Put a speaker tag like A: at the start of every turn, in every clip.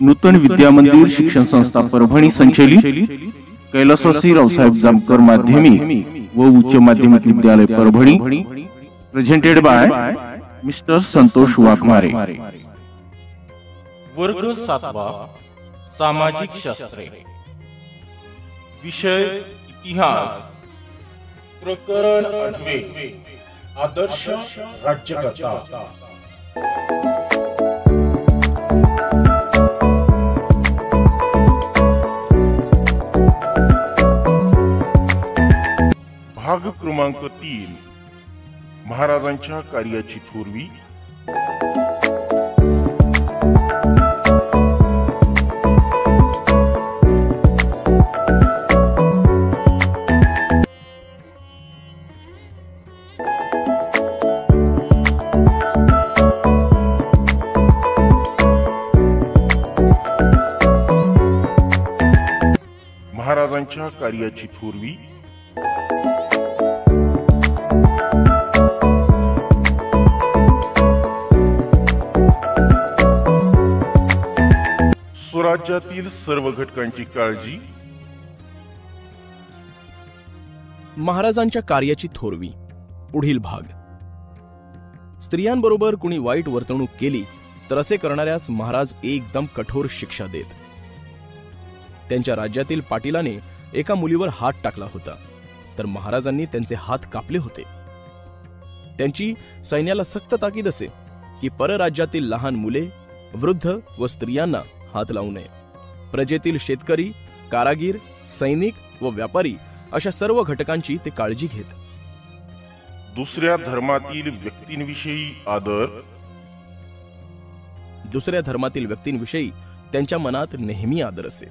A: नूतन विद्या मंदिर शिक्षण संस्था परभणी संचलित कैलासवासी रावसाहेब जामकर माध्यमिक व उच्च माध्यमिक विद्यालय Parbhani presented bye mister Santosh Waghmare.
B: वर्ग 7वा सामाजिक शास्त्रे, विषय इतिहास, प्रकरण 8 आदर्श राज्यकर्ता। भाग क्रमांक 3, महाराजांच्या कार्याची थोरवी। महाराजांच्या कार्याची थोरवी। स्वराज्यातील सर्व घटकांची काळजी।
C: महाराजांच्या कार्याची थोरवी पुढील भाग। स्त्रियांबरोबर कुणी वाईट वर्तणूक केली तर असे करणाऱ्यास महाराज एकदम कठोर शिक्षा देत। त्यांच्या राज्यातील पाटीलाने एका मुलीवर हात टाकला होता तर महाराजांनी त्यांचे हात कापले होते। त्यांची सैन्याला सक्त ताकीद असे की परराज्यातील लहान मुले, वृद्ध व स्त्रियांना हात लावू नये। प्रजेतील शेतकरी, कारागीर, सैनिक व व्यापारी अशा सर्व घटकांची ते काळजी घेत।
B: दुसऱ्या धर्मातील व्यक्तींविषयी आदर।
C: दुसऱ्या धर्मातील व्यक्तींविषयी त्यांच्या मनात नेहमी आदर असे।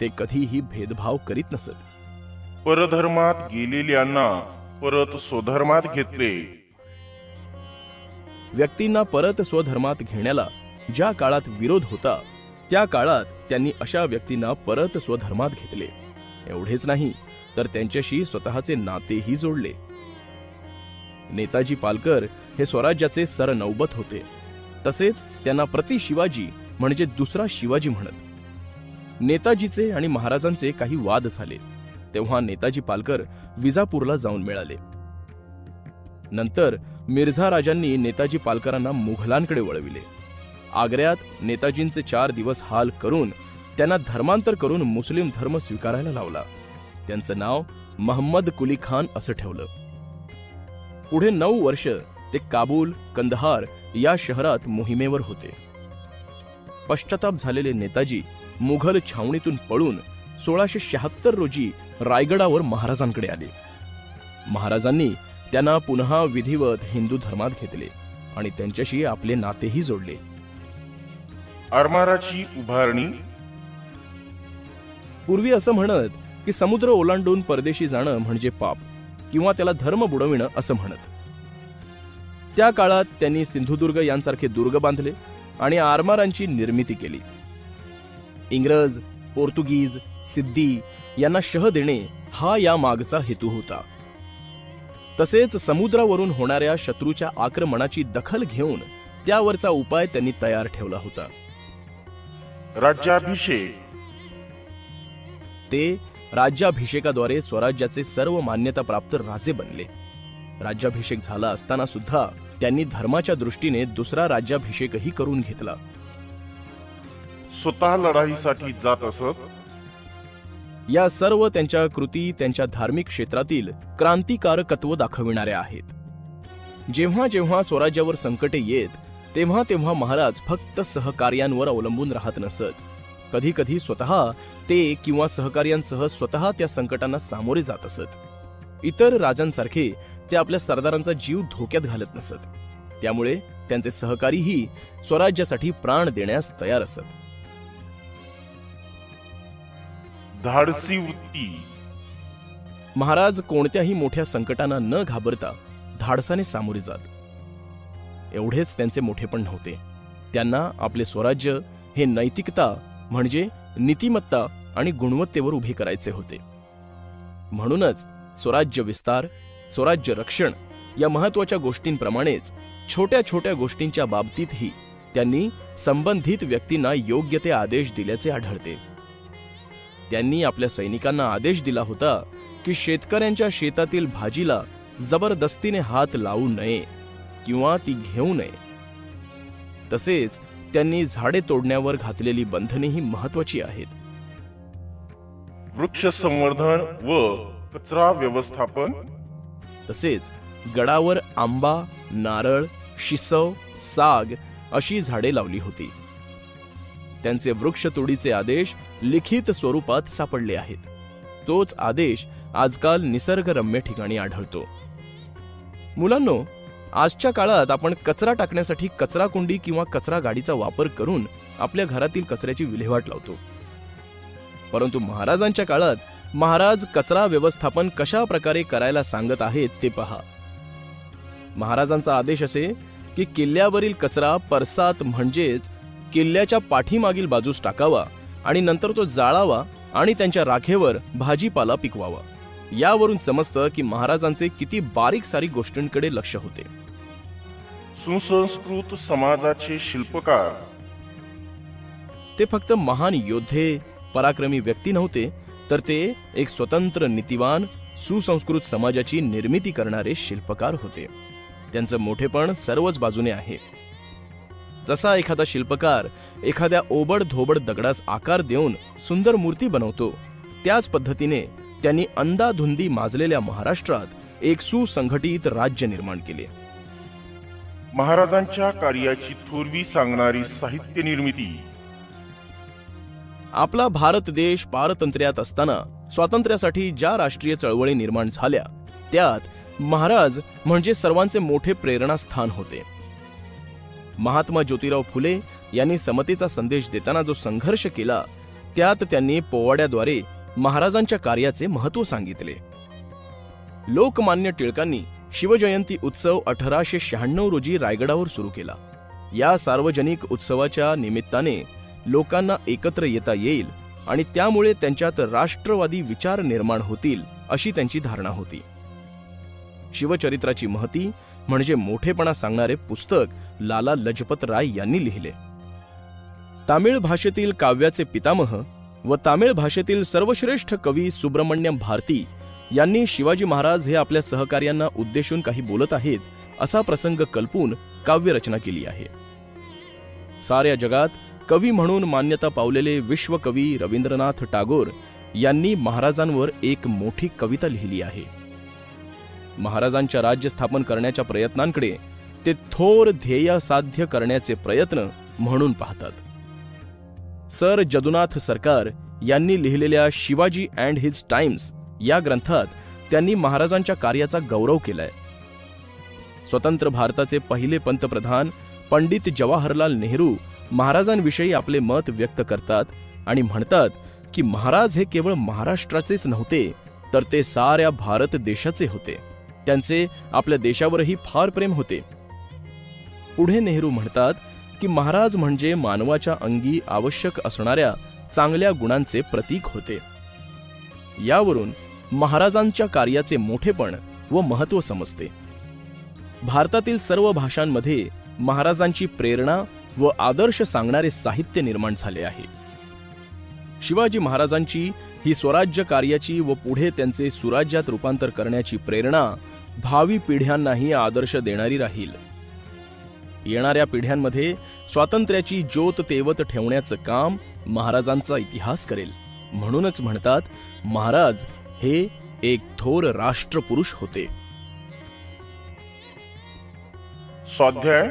C: ते कधीही भेदभाव करीत नसत।
B: परधर्मात गेलेल्यांना परत स्वधर्मात घेतले।
C: व्यक्तींना परत स्वधर्मात घेण्याला ज्या काळात विरोध होता त्या काळात त्यांनी अशा व्यक्तींना परत स्वधर्मात घेतले। एवढेच नाही तर त्यांच्याशी स्वतःचे नातेही जोडले। नेताजी पालकर हे स्वराज्याचे सरनौबत होते, तसेच त्यांना प्रति शिवाजी म्हणजे दुसरा शिवाजी म्हणत। नेताजीचे आणि महाराजांचे काही वाद झाले तेव्हा नेताजी पालकर विजापूरला जाऊन मिळाले। नंतर मिर्झा राजांनी नेताजी पालकरांना मुघलांकडे वळविले। आग्र्यात नेताजींचे 4 दिवस हाल करून त्यांना धर्मांतर करून मुस्लिम धर्म स्वीकारायला लावला। त्यांचं नाव महम्मद कुली खान असं ठेवलं। पुढे 9 वर्ष ते काबूल, कंदहार या शहरात मोहिमेवर होते। पश्चाताप झालेले नेताजी मुघल छावणीतून पळून 1676 रोजी रायगडावर महाराजांकडे आले। महाराजांनी त्यांना पुन्हा विधिवत हिंदू धर्मात घेतले आणि त्यांच्याशी आपले नातेही जोडले।
B: आरमाराची उभारणी।
C: पूर्वी असं म्हणत की समुद्र ओलांडून परदेशी जाणं म्हणजे पाप किंवा त्याला धर्म बुडविणं असं म्हणत। त्या काळात त्यांनी सिंधुदुर्ग यांसारखे दुर्ग बांधले आणि आरमारांची निर्मिती केली। इंग्रज, पोर्तुगीज, सिद्धी यांना शह देणे हा या मागचा हेतू होता। तसेच समुद्रावरून होणाऱ्या शत्रूच्या आक्रमणाची दखल घेऊन त्यावरचा उपाय त्यांनी तयार ठेवला होता।
B: राज्याभिषेक।
C: ते राज्याभिषेकाद्वारे स्वराज्याचे सर्व मान्यताप्राप्त राजे बनले। राज्याभिषेक झाला असताना सुद्धा त्यांनी धर्माच्या दृष्टीने दुसरा राज्याभिषेकही करून घेतला।
B: स्वतः लढाईसाठी जात असत।
C: या सर्व त्यांच्या कृती त्यांच्या धार्मिक क्षेत्रातील क्रांतिकारकत्व दाखविणाऱ्या आहेत। जेव्हा जेव्हा स्वराज्यावर संकटे येत तेव्हा तेव्हा महाराज फक्त सहकार्यांवर अवलंबून राहत नसत। कधी कधी स्वतः ते किंवा सहकार्यांसह स्वतः त्या संकटांना सामोरे जात असत। इतर राजांसारखे ते आपल्या सरदारांचा जीव धोक्यात घालत नसत। त्यामुळे त्यांचे सहकारीही स्वराज्यासाठी प्राण देण्यास तयार असत।
B: धाडसी वृत्ती।
C: महाराज कोणत्याही मोठ्या संकटांना न घाबरता धाडसाने सामोरे जात। एवढेच त्यांचे मोठेपण नव्हते, त्यांना आपले स्वराज्य हे नैतिकता म्हणजे नीतिमत्ता आणि गुणवत्तेवर उभे करायचे होते। म्हणूनच स्वराज्य विस्तार, स्वराज्य रक्षण या महत्त्वाच्या गोष्टींप्रमाणेच छोट्या छोट्या गोष्टींच्या बाबतीतही त्यांनी संबंधित व्यक्तींना योग्य ते आदेश दिल्याचे आढळते. त्यांनी आपल्या सैनिकांना आदेश दिला होता की शेतकऱ्यांच्या शेतातील भाजीला जबरदस्तीने हात लावू नये किंवा ती घेऊ नये. तसेच त्यांनी झाडे तोडण्यावर घातलेली बंधनेही महत्वाची आहेत.
B: वृक्ष संवर्धन व कचरा व्यवस्थापन,
C: तसेच गडावर आंबा, नारळ, शिसव, साग अशी झाडे लावली होती. त्यांचे वृक्षतोडीचे आदेश लिखित स्वरूपात सापडले आहेत. तोच आदेश आजकाल निसर्गरम्य ठिकाणी आढळतो. मुलांनो, आजच्या काळात आपण कचरा टाकण्यासाठी कचरा कुंडी किंवा कचरा गाडीचा वापर करून आपल्या घरातील कचऱ्याची विल्हेवाट लावतो. परंतु महाराजांच्या काळात महाराज कचरा व्यवस्थापन कशा प्रकारे करायला सांगत आहेत ते पहा. महाराजांचा आदेश असे की किल्ल्यावरील कचरा परसात म्हणजेच किल्ल्याच्या पाठीमागील बाजूस टाकावा आणि नंतर तो जाळावा आणि त्यांच्या राखेवर भाजीपाला पिकवावा. यावरून समजतं की महाराजांचे किती बारीक सारीक गोष्टींकडे लक्ष होते.
B: सुसंस्कृत समाजाचे शिल्पकार.
C: ते फक्त महान योद्धे, पराक्रमी व्यक्ती नव्हते, तर ते एक स्वतंत्र, नीतिवान, सुसंस्कृत समाजाची निर्मिती करणारे शिल्पकार होते. त्यांचं मोठेपण सर्वच बाजूने आहे. जसा एखादा शिल्पकार एखाद्या ओबड धोबड दगडास आकार देऊन सुंदर मूर्ती बनवतो, त्याच पद्धतीने त्यांनी अंधाधुंदी माजलेल्या महाराष्ट्रात एक सुसंघटित राज्य निर्माण केले.
B: महाराजांच्या कार्याची थोरवी सांगणारी साहित्य निर्मिती.
C: आपला भारत देश पारतंत्र्यात असताना स्वातंत्र्यासाठी ज्या राष्ट्रीय चळवळी निर्माण झाल्या, त्यात महाराज म्हणजे सर्वांचे मोठे प्रेरणास्थान होते. महात्मा ज्योतिराव फुले यांनी समतेचा संदेश देताना जो संघर्ष केला, त्यात त्यांनी पोवाड्याद्वारे महाराजांच्या कार्याचे महत्त्व सांगितले. लोकमान्य टिळकांनी शिवजयंती उत्सव 1896 रोजी रायगडावर सुरू केला. या सार्वजनिक उत्सवाच्या निमित्ताने लोकांना एकत्र येता येईल आणि त्यामुळे त्यांच्यात राष्ट्रवादी विचार निर्माण होतील अशी त्यांची धारणा होती. शिवचरित्राची महती म्हणजे मोठेपणा सांगणारे पुस्तक लाला लजपत राय यांनी लिहिले. तामिळ भाषेतील काव्याचे पितामह व तामिळ भाषेतील सर्वश्रेष्ठ कवी सुब्रमण्यम भारती यांनी शिवाजी महाराज हे आपल्या सहकार्यांना उद्देशून काही बोलत आहेत असा प्रसंग कल्पून काव्यरचना केली आहे. साऱ्या जगात कवी म्हणून मान्यता पावलेले विश्वकवी रवींद्रनाथ टागोर यांनी महाराजांवर एक मोठी कविता लिहिली आहे. महाराजांच्या राज्य स्थापन करण्याच्या प्रयत्नांकडे ते थोर ध्येय साध्य करण्याचे प्रयत्न म्हणून पाहतात. सर जदुनाथ सरकार यांनी लिहिलेल्या शिवाजी अँड हिज टाइम्स या ग्रंथात त्यांनी महाराजांच्या कार्याचा गौरव केलाय. स्वतंत्र भारताचे पहिले पंतप्रधान पंडित जवाहरलाल नेहरू महाराजांविषयी आपले मत व्यक्त करतात आणि म्हणतात की महाराज हे केवळ महाराष्ट्राचेच नव्हते, तर ते साऱ्या भारत देशाचे होते. त्यांचे आपल्या देशावरही फार प्रेम होते. पुढे नेहरू म्हणतात की महाराज म्हणजे मानवाच्या अंगी आवश्यक असणाऱ्या चांगल्या गुणांचे प्रतीक होते. यावरून महाराजांच्या कार्याचे मोठेपण व महत्त्व समजते. भारतातील सर्व भाषांमध्ये महाराजांची प्रेरणा व आदर्श सांगणारे साहित्य निर्माण झाले आहे. शिवाजी महाराजांची ही स्वराज्य कार्याची व पुढे त्यांचे सुराज्यात रूपांतर करण्याची प्रेरणा भावी पिढ्यांनाही आदर्श देणारी राहील. येणाऱ्या पिढ्यांमध्ये स्वातंत्र्याची ज्योत तेवत ठेवण्याचं काम महाराजांचा इतिहास करेल. म्हणूनच म्हणतात, महाराज हे एक थोर राष्ट्रपुरुष होते.
B: स्वाध्याय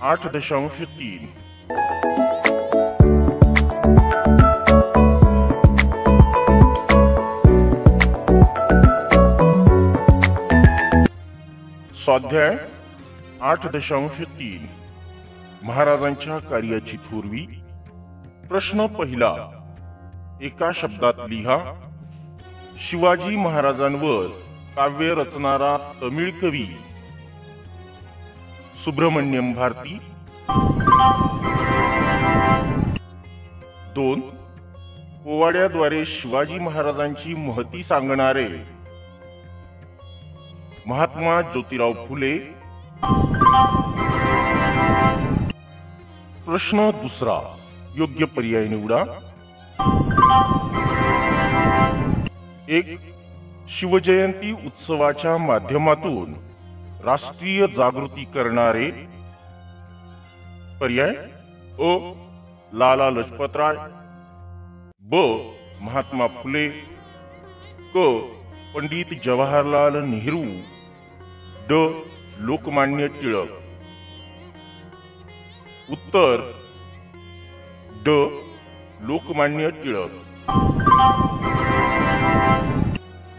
B: 8.3. स्वाध्याय 8.3. महाराजांच्या कार्याची थोरवी. प्रश्न पहिला. एका शब्दात लिहा. शिवाजी महाराजांवर काव्य रचणारा तमिळ कवी. सुब्रमण्यम भारती. 2. पोवाड्याद्वारे शिवाजी महाराजांची महती सांगणारे महात्मा ज्योतिराव फुले. प्रश्न दुसरा, योग्य पर्याय निवडा. 1. शिवजयंती उत्सवाच्या माध्यमातून राष्ट्रीय जागृती करणारे. पर्याय अ. लाला लजपतराय, ब. महात्मा फुले, क. पंडित जवाहरलाल नेहरू, ड. लोकमान्य टिळक. उत्तर ड. लोकमान्य टिळक.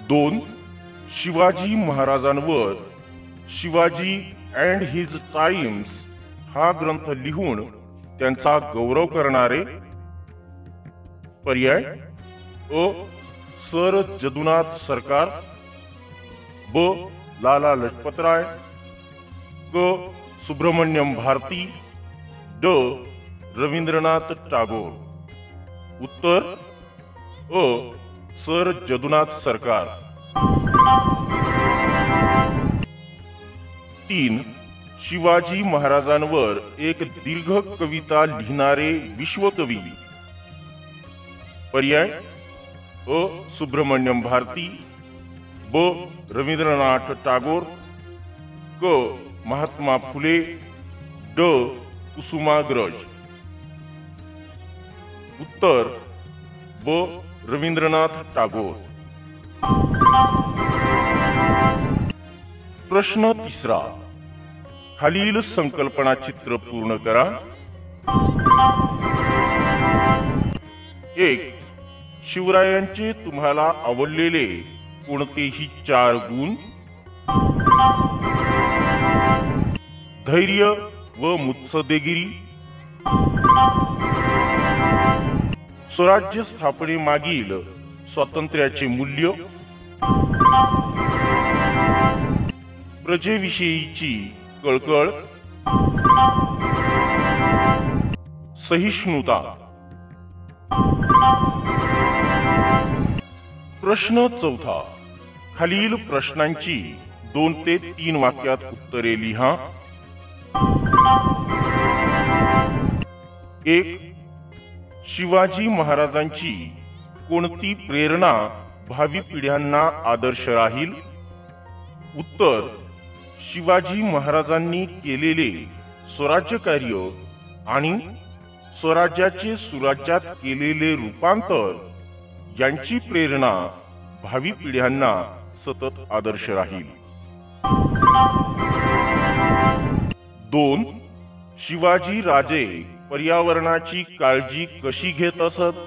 B: 2. शिवाजी महाराजांवर शिवाजी अँड हिज टाइम्स हा ग्रंथ लिहून त्यांचा गौरव करणारे. पर्याय अ. सर जदुनाथ सरकार, ब. लाला लजपतराय, क. सुब्रमण्यम भारती, ड. रवींद्रनाथ टागोर. उत्तर अ. सर जदुनाथ सरकार. 3. शिवाजी महाराजांवर एक दीर्घ कविता लिहिणारे विश्वकवी. पर्याय अ. सुब्रमण्यम भारती, ब. रवींद्रनाथ टागोर, क. महात्मा फुले, ड. कुसुमाग्रज. उत्तर ब. रवींद्रनाथ टागोर. प्रश्न तिसरा, खालील संकल्पना चित्र पूर्ण करा. 1. शिवरायांचे तुम्हाला आवडलेले कोणतेही 4 गुण. धैर्य व मुत्सद्देगिरी, स्वराज्य स्थापनेमागील स्वातंत्र्याचे मूल्य, प्रजेविषयीची कळकळ, सहिष्णुता. प्रश्न चौथा, खालील प्रश्नांची 2 ते 3 वाक्यात उत्तरे लिहा. 1. शिवाजी महाराजांची कोणती प्रेरणा भावी पिढ्यांना आदर्श राहील. उत्तर शिवाजी महाराजांनी केलेले स्वराज्य कार्य आणि स्वराज्याचे सुराज्यात केलेले रूपांतर यांची प्रेरणा भावी पिढ्यांना सतत आदर्श राहील. 2. शिवाजी राजे पर्यावरणाची काळजी कशी घेत असत.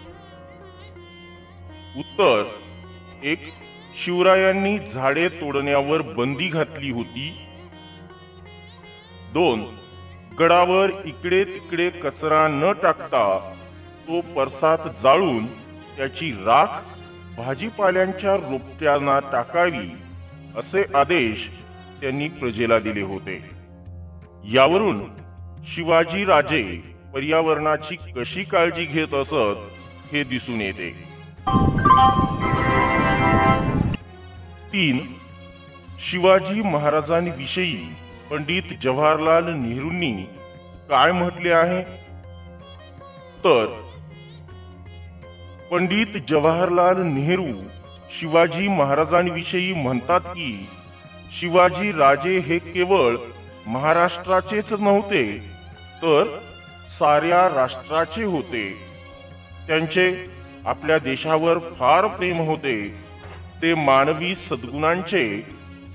B: उत्तर 1. शिवरायांनी झाडे तोडण्यावर बंदी घातली होती. 2. गडावर इकडे तिकडे कचरा न टाकता तो परसात जाळून त्याची राख भाजीपाल्यांच्या रोपट्यांना टाकावी असे आदेश त्यांनी प्रजेला दिले होते. यावरून शिवाजी राजे पर्यावरणाची कशी काळजी घेत असत हे दिसून येते. 3. शिवाजी महाराजांविषयी पंडित जवाहरलाल नेहरूंनी काय म्हटले आहे. तर पंडित जवाहरलाल नेहरू शिवाजी महाराजांविषयी म्हणतात की शिवाजी राजे हे केवळ महाराष्ट्राचेच नव्हते तर साऱ्या राष्ट्राचे होते. त्यांचे आपल्या देशावर फार प्रेम होते. ते मानवी सद्गुणांचे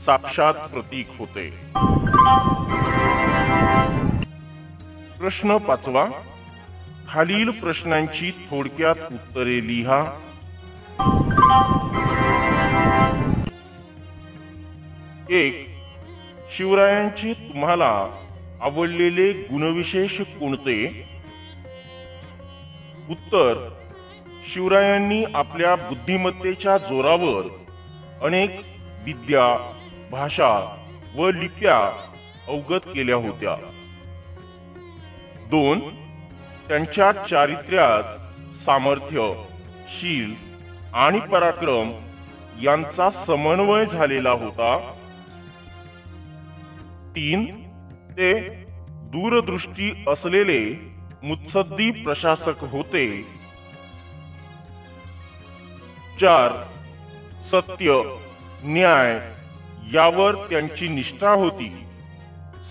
B: साक्षात प्रतीक होते. प्रश्न 5वा, खालील प्रश्नांची थोडक्यात उत्तरे लिहा. 1. शिवरायांचे तुम्हाला आवडलेले गुणविशेष कोणते. उत्तर शिवरायांनी आपल्या बुद्धिमत्तेच्या जोरावर अनेक विद्या, भाषा व लिप्या अवगत केल्या होत्या. 2. त्यांच्या चारित्र्यात सामर्थ्य, शील आणि पराक्रम यांचा समन्वय झालेला होता. 3. ते दूरदृष्टी असलेले मुत्सद्दी प्रशासक होते. 4. सत्य, न्याय यावर त्यांची निष्ठा होती.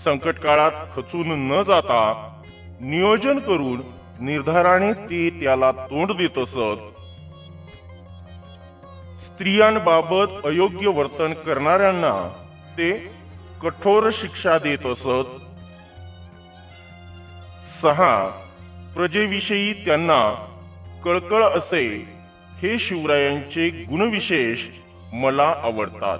B: संकट काळात खचून न जाता नियोजन करून निर्धाराने ते त्याला तोंड देत असत. स्त्रियांबाबत अयोग्य वर्तन करणाऱ्यांना ते कठोर शिक्षा देत असत. 6. प्रजेविषयी त्यांना कळकळ असे. हे शिवरायांचे गुणविशेष मला आवडतात.